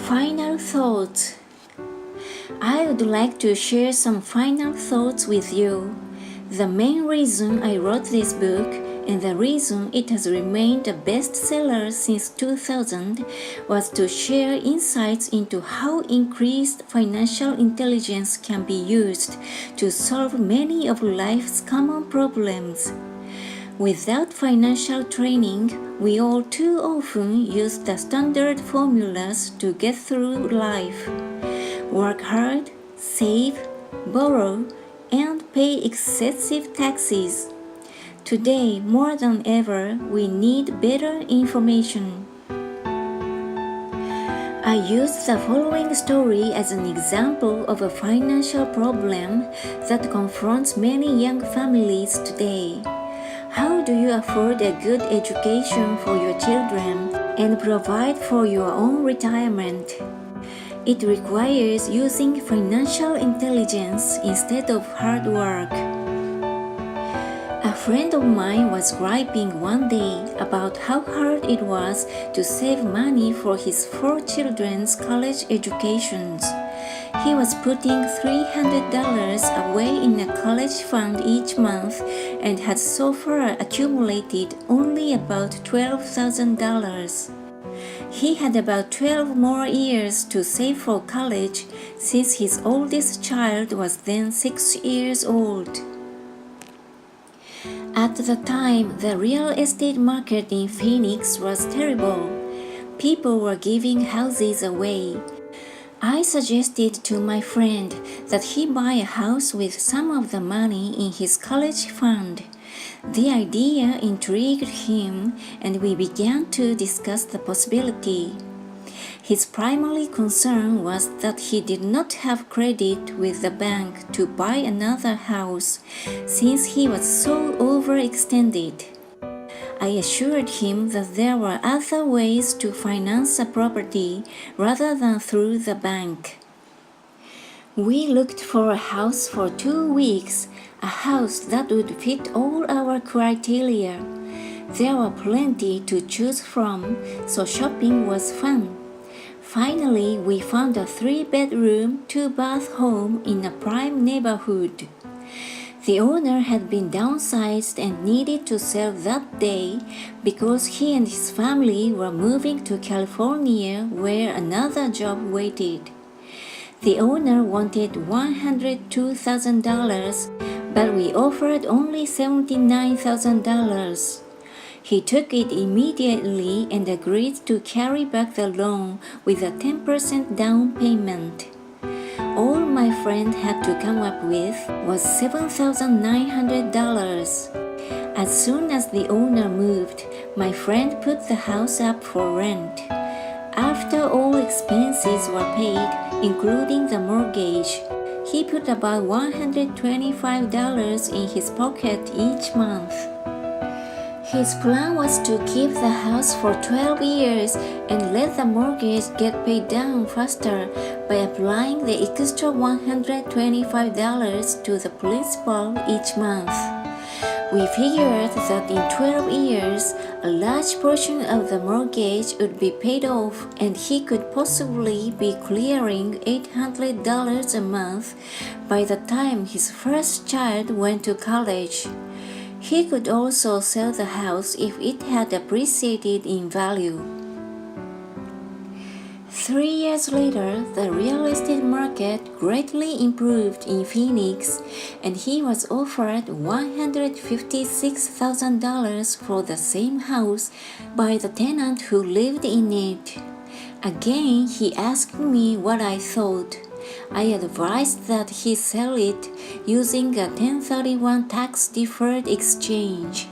Final thoughts. I would like to share some final thoughts with you. The main reason I wrote this book and the reason it has remained a bestseller since 2000 was to share insights into how increased financial intelligence can be used to solve many of life's common problems. Without financial training, we all too often use the standard formulas to get through life. Work hard, save, borrow, and pay excessive taxes. Today, more than ever, we need better information. I used the following story as an example of a financial problem that confronts many young families today. How do you afford a good education for your children and provide for your own retirement? It requires using financial intelligence instead of hard work. A friend of mine was griping one day about how hard it was to save money for his 4 children's college educations. He was putting $300 away in a college fund each month and had so far accumulated only about $12,000. He had about 12 more years to save for college since his oldest child was then 6 years old. At the time, the real estate market in Phoenix was terrible. People were giving houses away. I suggested to my friend that he buy a house with some of the money in his college fund. The idea intrigued him, and we began to discuss the possibility. His primary concern was that he did not have credit with the bank to buy another house, since he was so overextended. I assured him that there were other ways to finance a property rather than through the bank. We looked for a house for 2 weeks, a house that would fit all our criteria. There were plenty to choose from, so shopping was fun. Finally, we found a 3-bedroom, 2-bath home in a prime neighborhood. The owner had been downsized and needed to sell that day because he and his family were moving to California where another job waited. The owner wanted $102,000, but we offered only $79,000. He took it immediately and agreed to carry back the loan with a 10% down payment. All my friend had to come up with was $7,900. As soon as the owner moved, my friend put the house up for rent. After all expenses were paid, including the mortgage, he put about $125 in his pocket each month. His plan was to keep the house for 12 years and let the mortgage get paid down faster by applying the extra $125 to the principal each month. We figured that in 12 years, a large portion of the mortgage would be paid off and he could possibly be clearing $800 a month by the time his first child went to college. He could also sell the house if it had appreciated in value. 3 years later, the real estate market greatly improved in Phoenix, and he was offered $156,000 for the same house by the tenant who lived in it. Again, he asked me what I thought. I advised that he sell it using a 1031 tax-deferred exchange.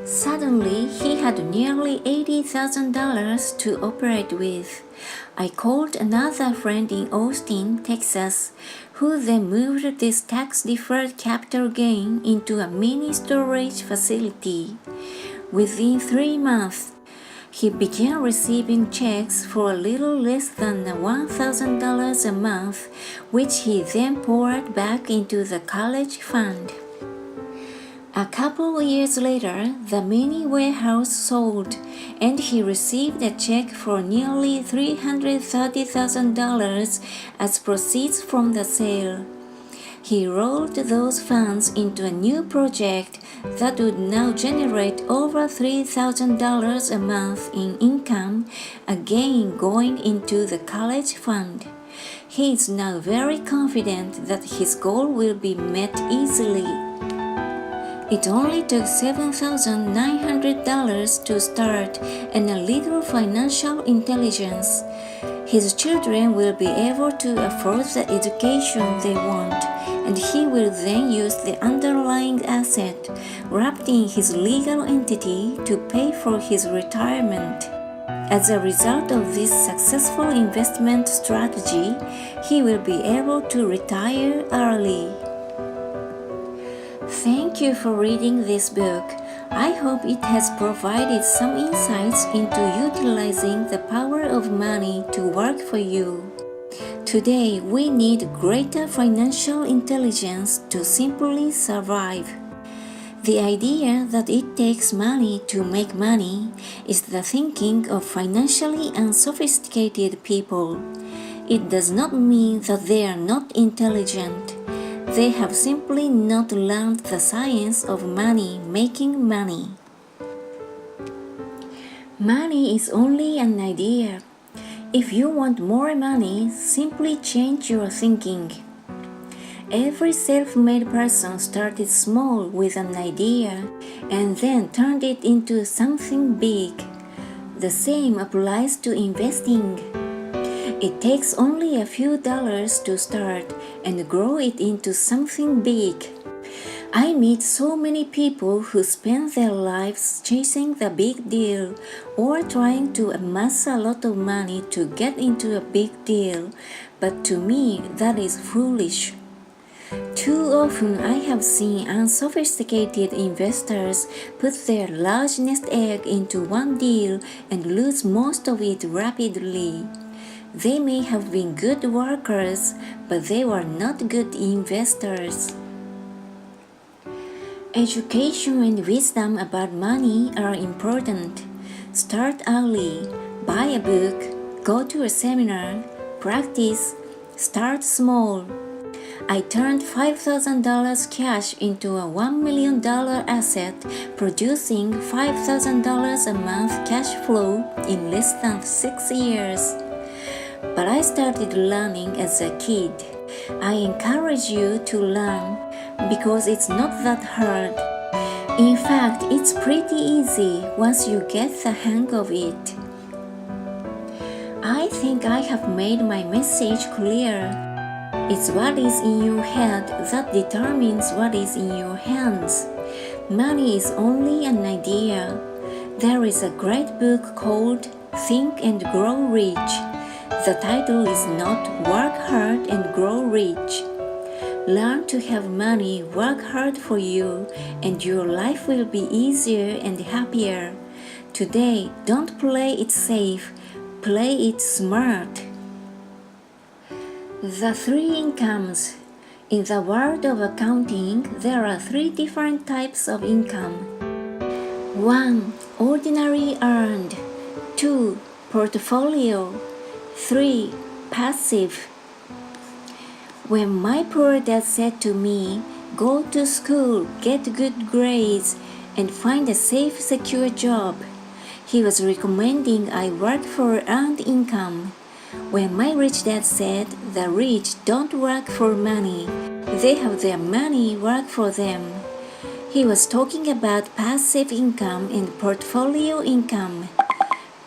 Suddenly, he had nearly $80,000 to operate with. I called another friend in Austin, Texas, who then moved this tax-deferred capital gain into a mini storage facility. Within 3 months, he began receiving checks for a little less than $1,000 a month, which he then poured back into the college fund. A couple years later, the mini warehouse sold, and he received a check for nearly $330,000 as proceeds from the sale. He rolled those funds into a new project that would now generate over $3,000 a month in income, again going into the college fund. He is now very confident that his goal will be met easily. It only took $7,900 to start and a little financial intelligence. His children will be able to afford the education they want, and he will then use the underlying asset wrapped in his legal entity to pay for his retirement. As a result of this successful investment strategy, he will be able to retire early. Thank you for reading this book. I hope it has provided some insights into utilizing the power of money to work for you. Today, we need greater financial intelligence to simply survive. The idea that it takes money to make money is the thinking of financially unsophisticated people. It does not mean that they are not intelligent. They have simply not learned the science of making money. Money is only an idea. If you want more money, simply change your thinking. Every self-made person started small with an idea and then turned it into something big. The same applies to investing. It takes only a few dollars to start and grow it into something big. I meet so many people who spend their lives chasing the big deal or trying to amass a lot of money to get into a big deal, but to me that is foolish. Too often I have seen unsophisticated investors put their large nest egg into one deal and lose most of it rapidly. They may have been good workers, but they were not good investors. Education and wisdom about money are important. Start early, buy a book, go to a seminar, practice, start small. I turned $5,000 cash into a $1 million asset, producing $5,000 a month cash flow in less than 6 years. But I started learning as a kid. I encourage you to learn because it's not that hard. In fact, it's pretty easy once you get the hang of it. I think I have made my message clear. It's what is in your head that determines what is in your hands. Money is only an idea. There is a great book called Think and Grow Rich. The title is not Work Hard and Grow Rich. Learn to have money work hard for you, and your life will be easier and happier. Today, don't play it safe, play it smart. The three incomes. In the world of accounting, there are three different types of income. 1. Ordinary earned. 2. Portfolio. 3. Passive. When my poor dad said to me, "Go to school, get good grades, and find a safe, secure job," he was recommending I work for earned income. When my rich dad said, "The rich don't work for money, they have their money work for them," he was talking about passive income and portfolio income.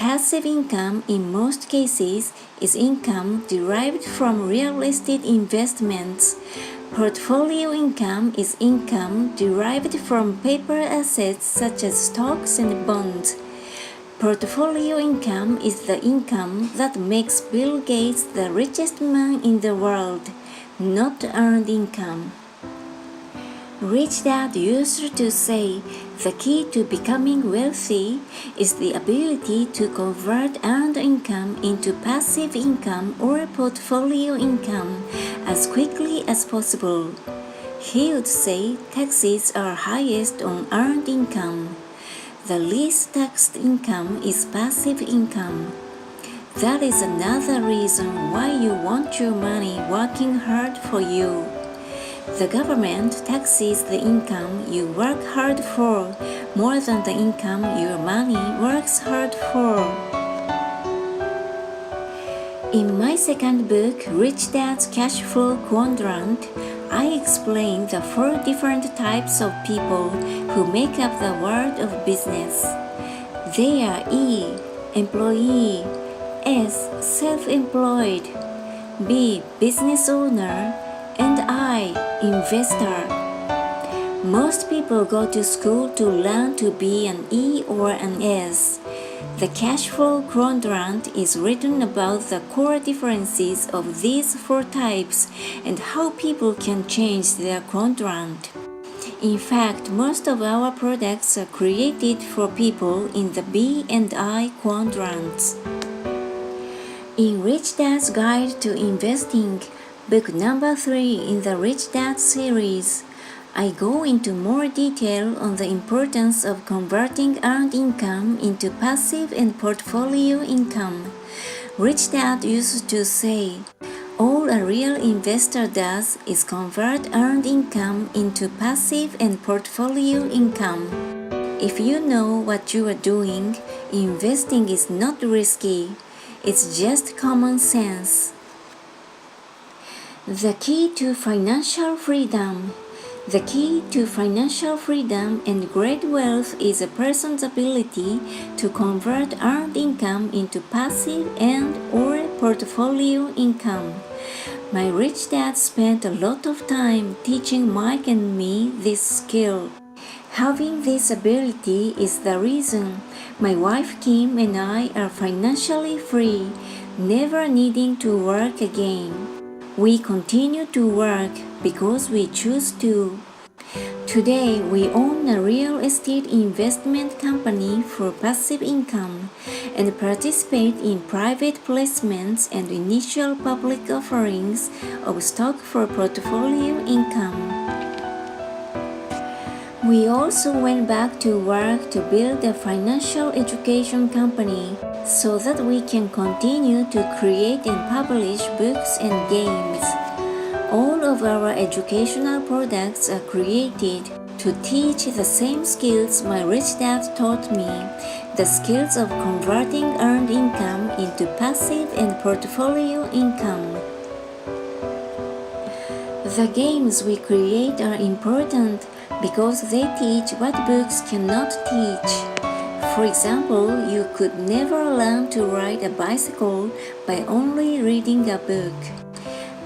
Passive income, in most cases, is income derived from real estate investments. Portfolio income is income derived from paper assets such as stocks and bonds. Portfolio income is the income that makes Bill Gates the richest man in the world, not earned income. Rich Dad used to say, the key to becoming wealthy is the ability to convert earned income into passive income or portfolio income as quickly as possible. He would say taxes are highest on earned income. The least taxed income is passive income. That is another reason why you want your money working hard for you. The government taxes the income you work hard for more than the income your money works hard for. In my second book, Rich Dad's Cash Flow Quadrant, I explain the 4 different types of people who make up the world of business. They are E, employee, S, self-employed, B, business owner, and I, investor. Most people go to school to learn to be an E or an S. The cash flow quadrant is written about the core differences of these 4 types and how people can change their quadrant. In fact, most of our products are created for people in the B and I quadrants. In Rich Dad's Guide to Investing, book number 3 in the Rich Dad series, I go into more detail on the importance of converting earned income into passive and portfolio income. Rich Dad used to say, all a real investor does is convert earned income into passive and portfolio income. If you know what you are doing, investing is not risky. It's just common sense. The key to financial freedom. The key to financial freedom and great wealth is a person's ability to convert earned income into passive and/or portfolio income. My rich dad spent a lot of time teaching Mike and me this skill. Having this ability is the reason my wife Kim and I are financially free, never needing to work again. We continue to work because we choose to. Today, we own a real estate investment company for passive income and participate in private placements and initial public offerings of stock for portfolio income. We also went back to work to build a financial education company so that we can continue to create and publish books and games. All of our educational products are created to teach the same skills my rich dad taught me, the skills of converting earned income into passive and portfolio income. The games we create are important because they teach what books cannot teach. For example, you could never learn to ride a bicycle by only reading a book.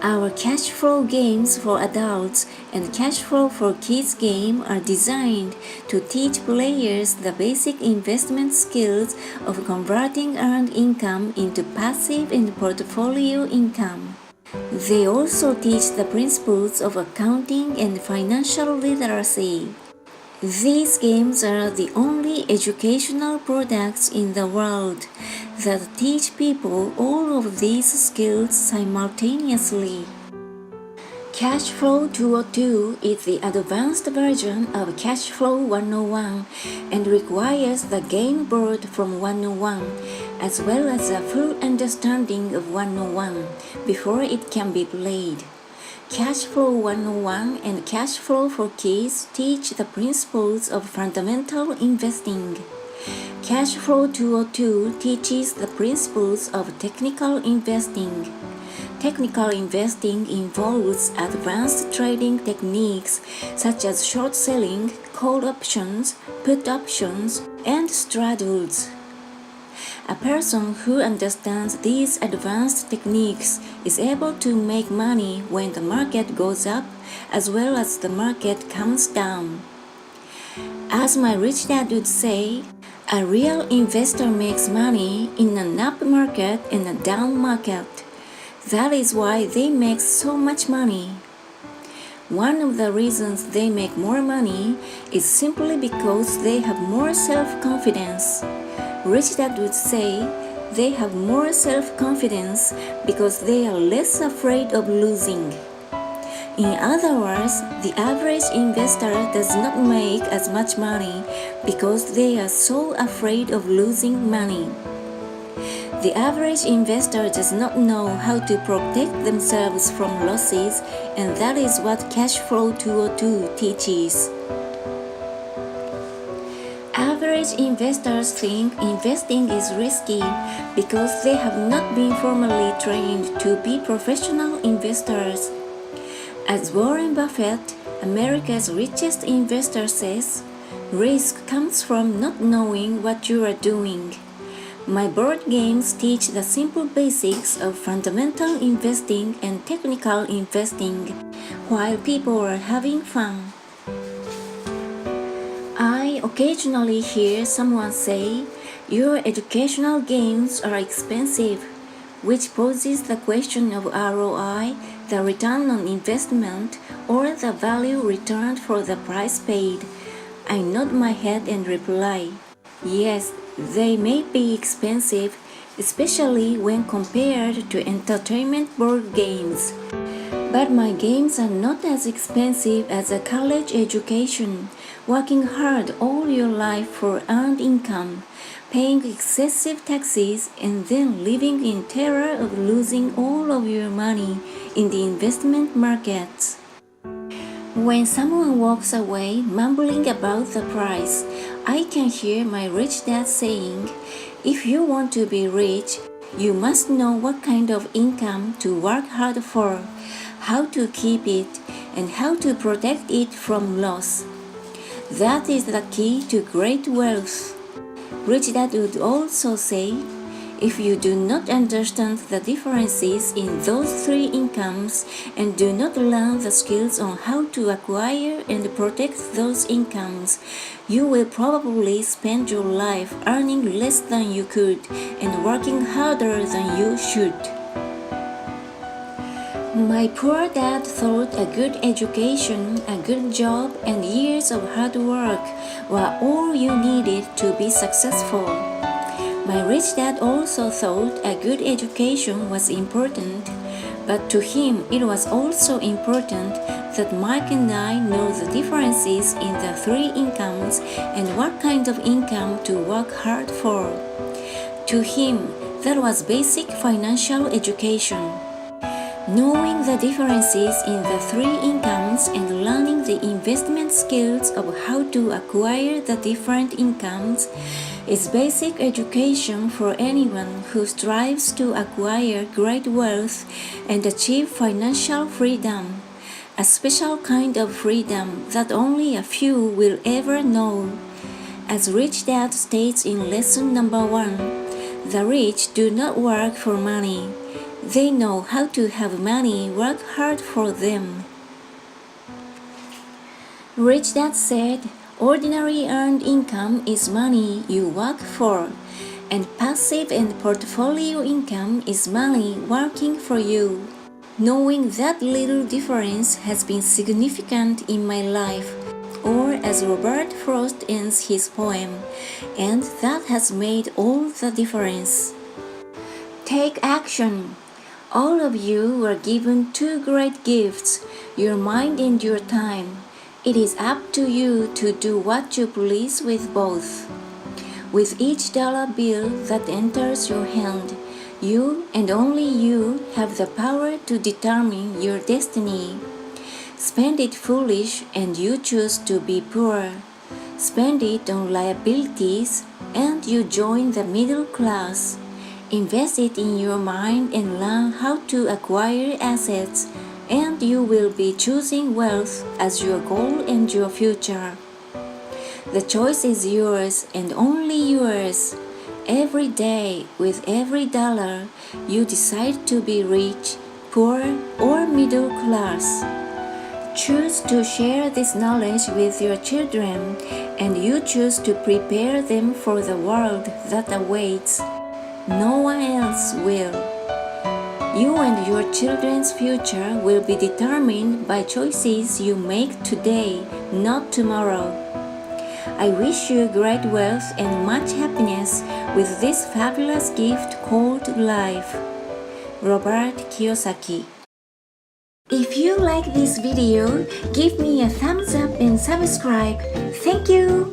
Our cash flow games for adults and cash flow for kids game are designed to teach players the basic investment skills of converting earned income into passive and portfolio income. They also teach the principles of accounting and financial literacy. These games are the only educational products in the world that teach people all of these skills simultaneously. Cash Flow 202 is the advanced version of Cash Flow 101 and requires the game board from 101 as well as a full understanding of 101 before it can be played. Cash Flow 101 and Cash Flow for Kids teach the principles of fundamental investing. Cash Flow 202 teaches the principles of technical investing. Technical investing involves advanced trading techniques such as short selling, call options, put options, and straddles. A person who understands these advanced techniques is able to make money when the market goes up as well as the market comes down. As my rich dad would say, a real investor makes money in an up market and a down market. That is why they make so much money. One of the reasons they make more money is simply because they have more self-confidence. Rich dad would say they have more self-confidence because they are less afraid of losing. In other words, the average investor does not make as much money because they are so afraid of losing money. The average investor does not know how to protect themselves from losses, and that is what Cash Flow 202 teaches. Average investors think investing is risky because they have not been formally trained to be professional investors. As Warren Buffett, America's richest investor, says, risk comes from not knowing what you are doing. My board games teach the simple basics of fundamental investing and technical investing while people are having fun. I occasionally hear someone say, your educational games are expensive, which poses the question of ROI, the return on investment, or the value returned for the price paid. I nod my head and reply, yes, they may be expensive, especially when compared to entertainment board games. But my games are not as expensive as a college education, working hard all your life for earned income, paying excessive taxes, and then living in terror of losing all of your money in the investment markets. When someone walks away mumbling about the price, I can hear my rich dad saying, if you want to be rich, you must know what kind of income to work hard for, how to keep it, and how to protect it from loss. That is the key to great wealth. Rich Dad would also say, if you do not understand the differences in those three incomes and do not learn the skills on how to acquire and protect those incomes, you will probably spend your life earning less than you could and working harder than you should. My poor dad thought a good education, a good job, and years of hard work were all you needed to be successful. My rich dad also thought a good education was important, but to him it was also important that Mike and I know the differences in the three incomes and what kind of income to work hard for. To him, that was basic financial education. Knowing the differences in the three incomes and learning the investment skills of how to acquire the different incomes is basic education for anyone who strives to acquire great wealth and achieve financial freedom, a special kind of freedom that only a few will ever know. As Rich Dad states in lesson number 1, the rich do not work for money. They know how to have money work hard for them. Rich Dad said, ordinary earned income is money you work for, and passive and portfolio income is money working for you. Knowing that little difference has been significant in my life, or as Robert Frost ends his poem, and that has made all the difference. Take action. All of you were given two great gifts, your mind and your time. It is up to you to do what you please with both. With each dollar bill that enters your hand, you and only you have the power to determine your destiny. Spend it foolish and you choose to be poor. Spend it on liabilities and you join the middle class. Invest it in your mind and learn how to acquire assets, and you will be choosing wealth as your goal and your future. The choice is yours and only yours. Every day, with every dollar, you decide to be rich, poor, or middle class. Choose to share this knowledge with your children, and you choose to prepare them for the world that awaits. No one else will. You and your children's future will be determined by choices you make today, not tomorrow. I wish you great wealth and much happiness with this fabulous gift called life. Robert Kiyosaki. If you like this video, give me a thumbs up and subscribe. Thank you!